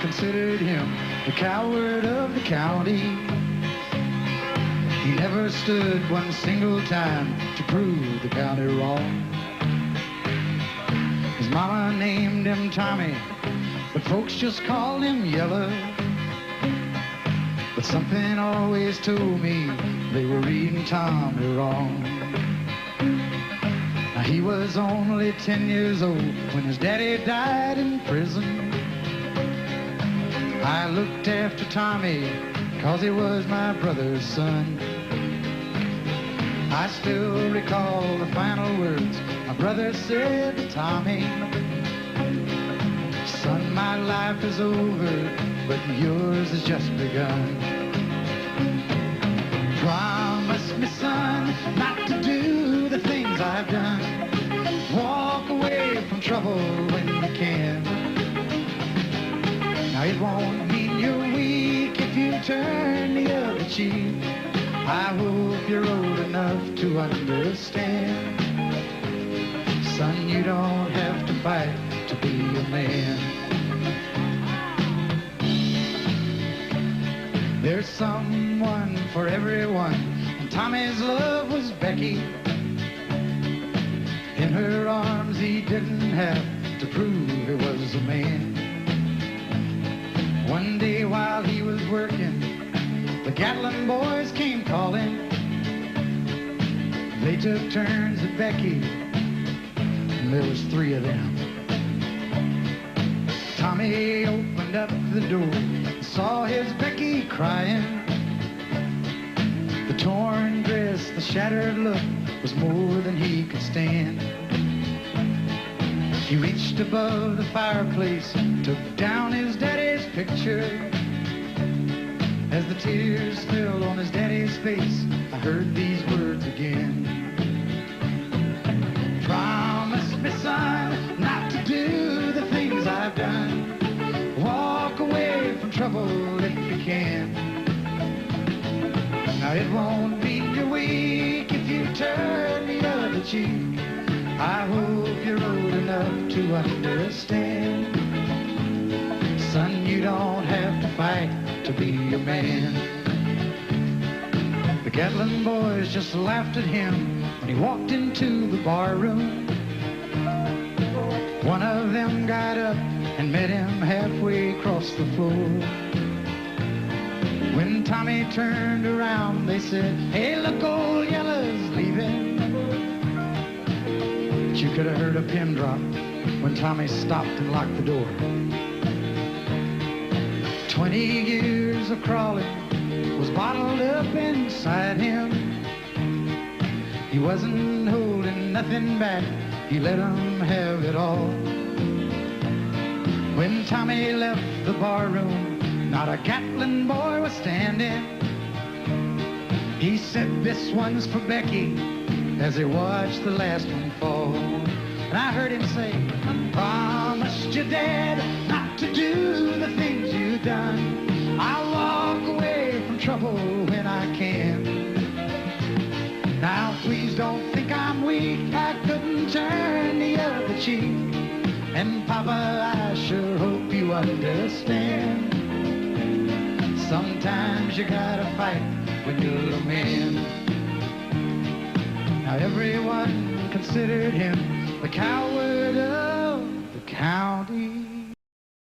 considered him the coward of the county. He never stood one single time to prove the county wrong. His mama named him Tommy, but folks just called him Yellow. But something always told me they were reading Tommy wrong. Now he was only 10 years old when his daddy died in prison. I looked after Tommy 'cause he was my brother's son. I still recall the final words my brother said to Tommy. Son, my life is over, but yours has just begun. Promise me, son, not to do the things I've done. Walk away from trouble when you can. Now it won't mean you're weak if you turn the other cheek. I hope you're old enough to understand. Son, you don't have to fight to be a man. There's someone for everyone, and Tommy's love was Becky. In her arms he didn't have to prove he was a man. One day while he was working, the Gatlin boys came calling. They took turns at Becky, and there was 3 of them. Tommy opened up the door, saw his Becky crying. The torn dress, the shattered look was more than he could stand. He reached above the fireplace, took down his daddy's picture. As the tears fell on his daddy's face, I heard these words again. Promise me, son, not to do the things I've done. Walk away from trouble if you can. Now it won't mean you're weak if you turn the other cheek. I hope you're old enough to understand. Son, you don't have to fight to be a man. The Gatlin boys just laughed at him when he walked into the bar room. One of them got up and met him halfway across the floor. When Tommy turned around, they said, "Hey, look, old Yellow's leaving." But you could have heard a pin drop when Tommy stopped and locked the door. 20 years of crawling was bottled up inside him. He wasn't holding nothing back, he let them have it all. When Tommy left the bar room, not a Gatlin boy was standing. He said, "This one's for Becky," as he watched the last one fall. And I heard him say, "I promised your dad not to do the things you've done. I'll walk away from trouble when I can. Now please don't think I'm weak, I couldn't turn the other cheek. And Papa, I sure hope you understand. Sometimes you gotta fight when you're a man." Now everyone considered him the coward of the county.